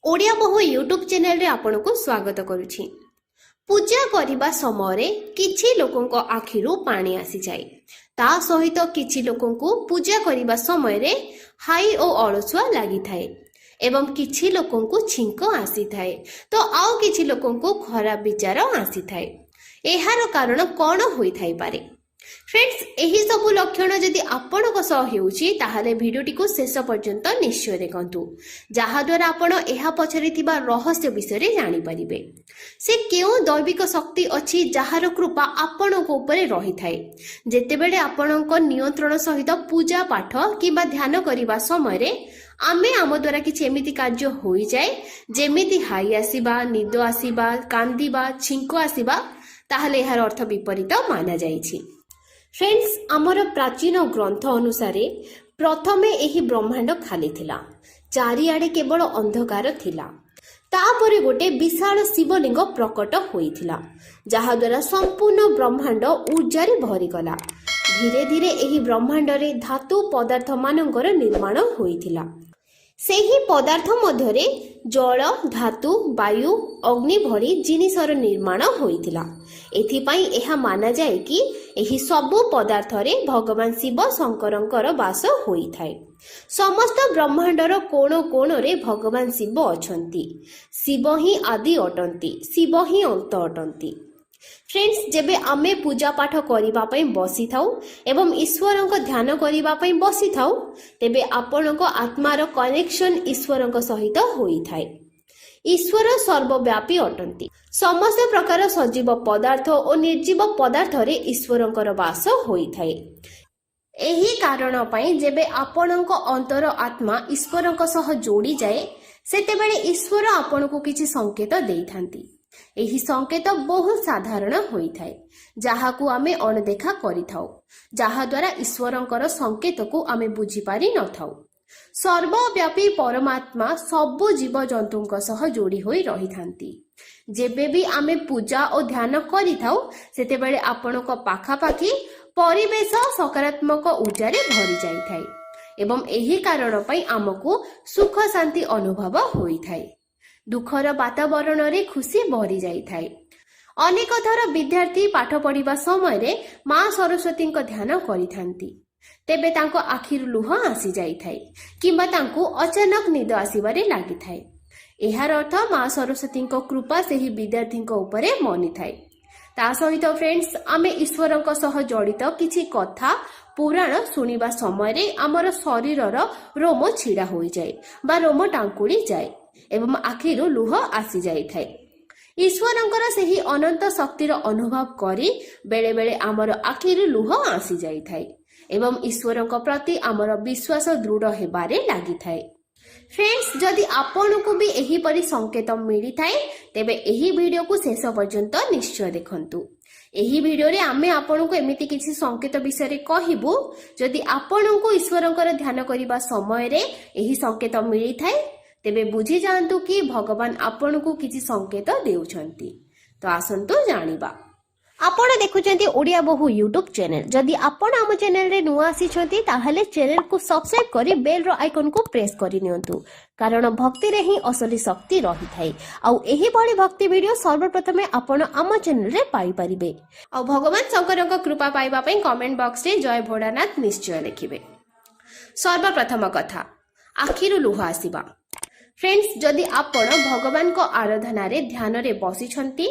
ओडिया बहु YouTube channel रे आपनको स्वागत करुछि। पूजा करने समय किछि लोकंक आखिरु पानी आसी जाए। ता सहित किछि लोकंकु पूजा करने समय हाई और अलसुआ लगी थाए एवं किछि लोकंकु छिंक आसी थाए तो आउ किछि लोकंकु खराब विचार आसी थाए। एहार कारण कौन होई थाई पारे? फ्रेंड्स, एही सबु लक्षण जदि आपणक सह हेउछि ताहाले भिडियोटी को शेष पर्यंत निश्चय देखंतु, जहा द्वारा आपण एहा पछरे थिबा रहस्य विषय जानि परिबे। से केउ दैविक शक्ति अछि जहार कृपा आपणक ऊपर रही थाए। जेतेबेले आपणक नियंत्रण सहित पूजा पाठ किबा ध्यान करिबा समय आमे आम द्वारा किछि एमिति कार्य होई जाय जेमिति हाई आसीबा, निद आसीबा, कांदीबा, छिंको आसीबा, ताहाले एहार अर्थ विपरीत माना जाइछि। फ्रेंड्स, आमर प्राचीन ग्रंथ अनुसार प्रथमे एही ब्रह्मांड खाली थिला, चारिआडे केवल अंधकार थिला। तापरे गोटे विशाल शिवलिंग प्रकट होइथिला, जहा द्वारा संपूर्ण ब्रह्मांड ऊर्जारे भरी गला। धीरे धीरे एही ब्रह्मांड रे धातु पदार्थ मानकर निर्माण होइथिला। सेही पदार्थ मध्यरे जल, धातु, वायु, अग्नि भरी जिनिसर निर्माण होइथिला। एथिपाई एहा माना जाए कि एही सबु पदार्थ रे भगवान शिव शंकरंकर वास होइथाए। समस्त ब्रह्मांडर कोण कोण रे भगवान शिव अछंती। शिव ही आदि अटंती, शिव ही अंत अटंती। फ्रेंड्स, जेबे आमे पूजा पाठ करिबा पई बसी थाउ एवं ईश्वरंक ध्यान करिबा पई बसी थाउ, तेबे आपणक आत्मार कनेक्शन ईश्वरंक सहित होई थाए। ईश्वर सर्वव्यापी अटंती। समस्त प्रकार सजीव पदार्थ और निर्जीव पदार्थ रे ईश्वरंकर वास होई थाए। एही कारण पई जेबे आपणक अंतर आत्मा ईश्वरंक सह जोड़ी जाए, सेतेबेले ईश्वर आपणको किछि संकेत देइथांती। एही संकेत बहुत साधारण होई थाए, जाहाकू आमे अणदेखा करिथाउ, जाहा द्वारा ईश्वरंकर संकेत को आमे बुझी पारि न थाउ। सर्वव्यापी परमात्मा सबु जीव जंतुंक सह जोड़ी होई रही थांती। जेबे भी आमे पूजा और ध्यान करिथाउ, सेतेबेले आपणक पाखापाखी परिवेश सकारात्मक ऊर्जारे भरी जाई थाए एवं एही कारण पई आमको सुख शांति अनुभव होई थाए। दुखर वातावरण रे खुशी भरी जाई थाए। अनेक थर विद्यार्थी पाठ पढ़िबा समय मां सरस्वती ध्यान करिथांती, तेबे तांको आखिर लुह आसी जाई थाए किंबा तांको अचानक निद आसीबारे लागि थाए। एहार अर्थ मां सरस्वती कृपा सेही विद्यार्थी उपरे मनी थाए। ता सहित फ्रेंड्स, आमे ईश्वरंक सह जड़ित किछि कथा पुराण सुनिबा समय आमर शरीरर रोम छिड़ा होई जाए बा रोम टांकुली जाए एवं आखिर लुह आसी जाई थाए। ईश्वरंकर सेही अनंत शक्तिर अनुभव करी बेले बेले आमर आखिर लुह आसी जाई थाए एवं ईश्वरंक प्रति आमर विश्वास दृढ़ हेबारे लागि थाए। फ्रेंड्स, जदि आपनको भी एही परि संकेत मिली थाए, तेबे एही वीडियो को शेष पर्यंत निश्चय देखंतु। एही वीडियो रे आमे आपनको एमिति किछि संकेत विषय कहिबु, जदि आपनको ईश्वरंकर ध्यान करिबा समय रे एही संकेत मिली थाए, तेबे बुझी जांतु कि भगवान आपनको किछि संकेत देउछंती। तो आसंतु जानिबा। आपण देखुचंती ओडिया बहु यूट्यूब चैनल। जदि आपण आम चैनल रे नुआ आसीछंती ताहाले चैनल को सब्सक्राइब करी बेल रो आइकन को प्रेस करी नियंतु, कारण भक्ति रे ही असली शक्ति रही थाए। आउ एही भली भक्ति वीडियो सर्वप्रथमे आपण आम चैनल रे पाई परिबे। आउ भगवान शंकरक कृपा पाइबा पई कमेंट बॉक्स रे जय भोलानाथ निश्चय लिखिबे। सर्वप्रथम कथा, आखिरु लुह आसीबा। फ्रेंड्स, जदि आपण भगवान को आराधना रे ध्यान रे बसिछंती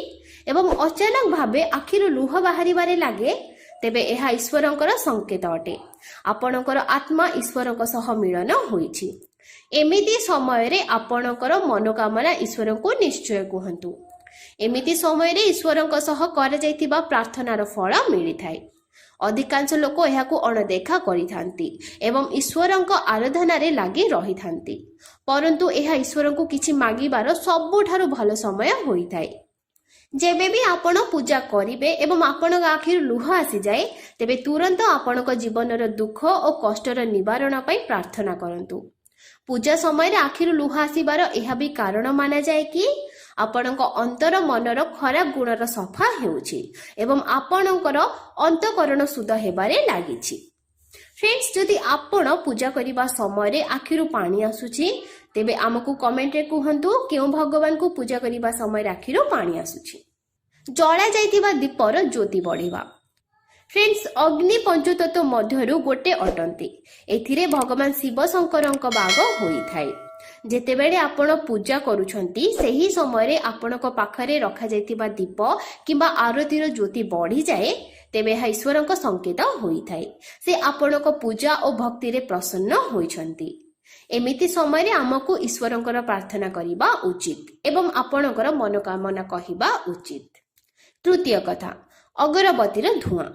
एवं अचानक भावे आखिरु लुह बाहरी बारे लागे, तेबे एहा ईश्वरंकर संकेत अटे। आपणकर आत्मा ईश्वरक सह मिलन होईछि। एमिति समय रे आपणकर मनोकामना ईश्वरंको निश्चय कुहंतु। एमिति समय रे ईश्वरंक सह कर जाइतिबा प्रार्थनार फल मिली थाए। अधिकांश लोक एहाकु अणदेखा करिथांती एवं ईश्वरंक आराधना रे लागि रहिथांती, परंतु एहा ईश्वरंको किछि मागिबार सबुठारु भलो समय होइथाए। जेबे भी आपण पूजा करिबे एवं आपण आखिर लुह आसी जाए, तेबे तुरंत आपणक जीवनर दुख और कष्टर निवारण पई प्रार्थना करंतु। पूजा समय रे आखिर लुह आसीबार एहा भी कारण माना जाए कि आपणक अंतर मनर खराब गुणर सफा हेउछि एवं आपणकर अंतकरण शुद्ध हेबारे लागिछि। फ्रेंड्स, जदि आपण पूजा करिबा समय रे आखिरु पानी आसुछि, तेबे आमको कमेंट रे कहंतु केउ भगवान को पूजा करिबा समय आखिरो पानी आसुछि। जला जाइथिबा दीपर ज्योति बढ़िबा। फ्रेंड्स, अग्नि पंचतत्व मध्यरु गोटे अटंती। एथिरे भगवान शिव शंकरଙ୍କ बाग होइथाय। जेतेबेले आपण पूजा करूछंती सेही समय आपणक पाखरे रखा जाइथिबा दीप किंबा आरतीर ज्योति बढ़ी जाए तेबे हा ईश्वरଙ୍କ संकेत होइथाय। से आपणक पूजा और भक्ति रे प्रसन्न होइछंती। एमिति समय आमको ईश्वरଙ୍କର प्रार्थना करिबा उचित एवं आपणकर मनोकामना कहिबा उचित। तृतीय कथा, अगरबत्तीर धुआं।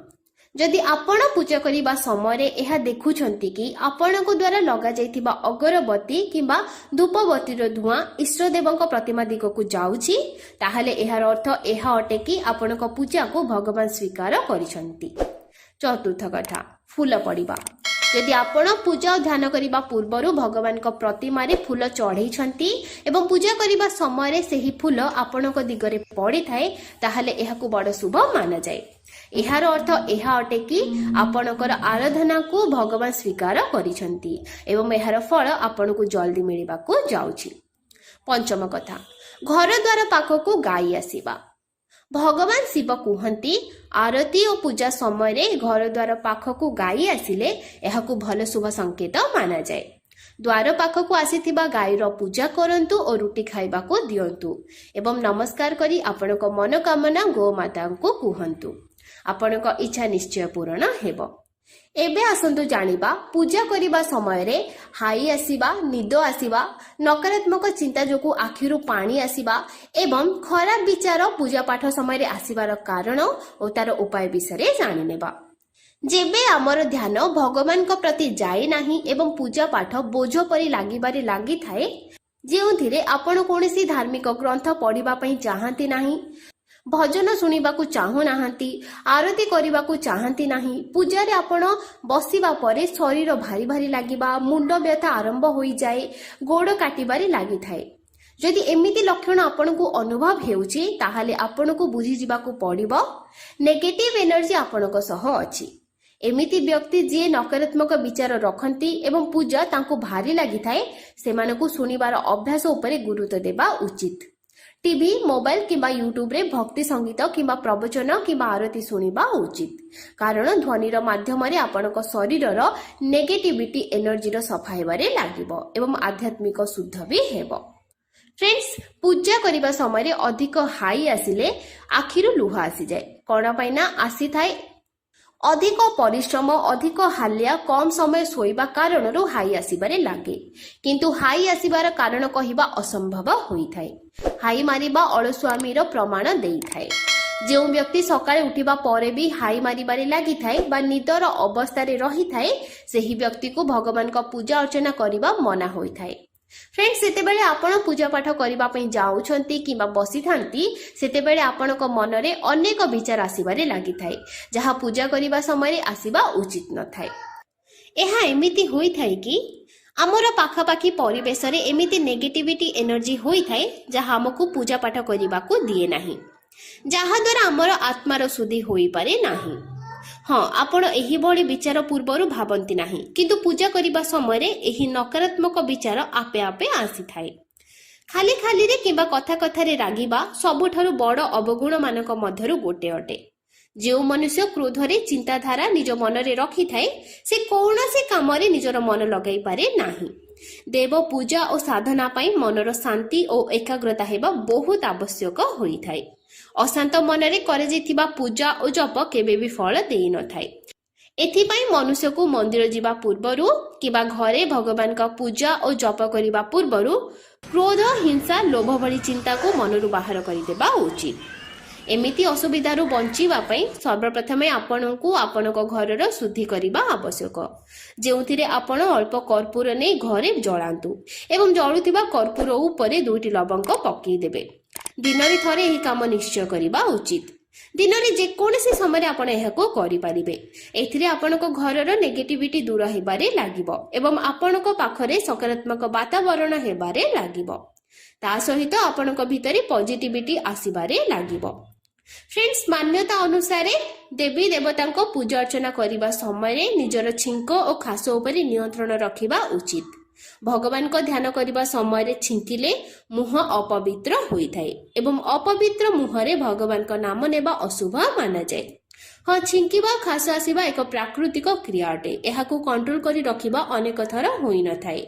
जदि आपण पूजा करिबा समय यह देखुछंती कि आपणक द्वारा लगा जाइथिबा अगरबत्ती किंबा धूपबत्तीर धुआं इष्टदेवଙ୍କ प्रतिमा दिगकु जाउछि ताहाले एहार अर्थ एहा अटे कि आपणक पूजा को भगवान स्वीकार करिसंती। चतुर्थ कथा, फूल पड़िबा। यदि आपण पूजा और ध्यान करिबा पूर्वरु भगवान को प्रतिमा रे फूल चढ़ैछंती एवं पूजा करिबा समय सेही फूल आपणक दिगरे पड़ी थाए ताहाले एहाकु बड़ शुभ माना जाए। एहार अर्थ एहा अटे कि आपणकर आराधना को भगवान स्वीकार करिसंती एवं एहार फल आपणकु जल्दी मिलिबाकु जाउछि। पंचम कथा, घर द्वार पाखकु गाई आसीबा। भगवान शिव कहती आरती और पूजा समय घर द्वार पाखकु गाई आसिले एहाकु भल शुभ संकेत माना जाए। द्वार पाखकु आसीथिबा गाईर पूजा करंतु और रुटी खाइबाकु दियंतु एवं नमस्कार करी आपणक मनोकामना गोमाता को कहंतु। आपणक इच्छा निश्चय पूर्ण हेबो। एबे आसंतु जानिबा पूजा करिबा समय रे हाई आसीबा, निद आसीबा, नकारात्मक चिंता जोकु आखिरु पानी आसीबा एवं खराब विचार पूजा पाठ समय रे आसीबार कारण और तार उपाय विषय जानि नेबा। जेबे आमर ध्यान भगवान को प्रति जाए नाही एवं पूजा पाठ बोझ परि लागिबारे लागि थाए, जेउथिरे आपण कोनोसी धार्मिक ग्रंथ पढिबा पई चाहंती नाही, भजन शुणिबाकु चाहू नाहंती, आरती करिबाकु चाहंती नाही, पूजा रे आपण बसिबा परे शरीर भारी भारी लागिबा, मुंड व्यथा आरंभ होई जाए, गोड़ काटिबारे लागि थाए। जदि एमिति लक्षण आपनकु अनुभव हेउची ताहाले आपनकु बुझी जिबाकु पड़िबो नेगेटिव एनर्जी आपनक सह अछि। एमिति व्यक्ति जे नकारात्मक विचार रखंती एवं पूजा तांको भारी लागि थाए सेमानकु सुनिबार अभ्यास उपरे गुरुत्व देबा उचित। टीवी, मोबाइल किंबा यूट्यूब रे भक्ति संगीत किंबा प्रवचन किंबा आरती सुनिबा उचित, कारण ध्वनिर माध्यम रे आपनक शरीरर नेगेटिविटी एनर्जी सफा हेबारे लागिबो एवं आध्यात्मिक शुद्ध भी हेबो। फ्रेंड्स, पूजा करिबा समय अधिक हाई आसिले आखिरु लुह आसी जाए। कोन पाइना आसी थाए अधिक परिश्रम, अधिक हालिया, कम समय सोइबा कारणरू हाई आसीबारे लागे, किंतु हाई आसीबार कारण कहिबा असंभव होई थाए। हाई मारिबा अलसुआमीर प्रमाण देई थाए। जो व्यक्ति सकाळे उठिबा परे भी हाई मारिबारे लागि थाए बा निदर अवस्था रे रही थाए सेही व्यक्ति को भगवान का पूजा अर्चना करिबा मना होई थाए। फ्रेंड्स, सेतेबेले आपण पूजा पाठ करिबा पई जाउछंती किंबा बसी थांती सेतेबेले आपणक मन रे अनेक विचार आसीबारे लागि थाए जहा पूजा करिबा समय आसीबा उचित न थाए। एहा एमिति होई थाए कि आमर पाखापाखी परिवेश रे एमिति नेगेटिविटी एनर्जी होई थाए जहा हमकु पूजा पाठ करिबाकू दिए नाही, जहा द्वारा आमर आत्मार शुद्धि होई पारे नाही। हाँ, आपण एही भली विचार पूर्वरु भाबंती नाही, किंतु पूजा करिबा समय रे एही नकारात्मक विचार आपे आपे आसी थाए। खाली खाली रे किंबा कथा कथा रे रागिबा सबुठारु बड़ अवगुण मानक मध्यरु गोटे अटे। जो मनुष्य क्रोध रे चिंताधारा निज मन रे रखी थाए से कौनसी काम रे निजर मन लगाई पारे नाही। देव पूजा और साधना पाई मनर शांति और एकाग्रता हेबा बहुत आवश्यक होई थाए। अशांत मन रे करे जेथिबा पूजा और जप केबे भी फल देई न थाए। एथिपाई मनुष्य को मंदिर जीवा पूर्वरु किबा घरे भगवान का पूजा और जप करिबा पूर्वरु क्रोध, हिंसा, लोभ भली चिंता को मनरु बाहर करि देबा उचित। एमिति असुविधारु बंचिबा पई सर्वप्रथमे आपनकु आपनक घरर शुद्धि करिबा आवश्यक, जेउथिरे आपण अल्प कर्पूर नै घरे जळांतु एवं जळुथिबा कर्पूर उपरे दुईटी लवंग पकई देबे। दिनरे थरे एही काम निश्चय करिबा उचित। दिनरे जेकोनसी समय आपण एहाको करि पारिबे। एथिरे आपनक घरर नेगेटिविटी दूर हेबारे लागिबो एवं आपनक पाखरे सकारात्मक वातावरण हेबारे लागिबो। ता सहित आपनक भितरे पॉजिटिविटी आसीबारे लागिबो। फ्रेंड्स, मान्यता अनुसार देवी देवता पूजा अर्चना करने समय निजर छिंक और खास उपरे नियंत्रण रखिबा उचित। भगवान को ध्यान करने समय छिंकिले मुह अपवित्र होता है एवं अपवित्र मुहरे भगवान का नाम नेबा अशुभ माना जाए। हाँ, छिंकिबा खास आसिबा एक प्राकृतिक क्रिया अटे। एहाकू कंट्रोल करी रखिबा अनेक थर होई न थाए।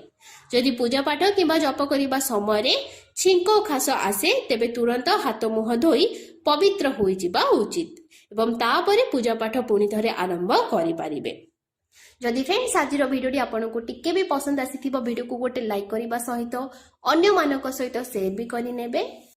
जदि पूजा पाठ किंबा जप करिबा समय छिंक खास आसे तेबे तुरंत हाथ मुह धोई पवित्र होई जिबा उचित एवं तापरे पूजा पाठ पुणी थरे आरंभ करि पारिबे। जदि फ्रेंड्स आज भिडियोटी आपको टिके भी पसंद आसी भिडियो को गोटे लाइक करने सहित अन्य मानक सहित शेयर भी करने।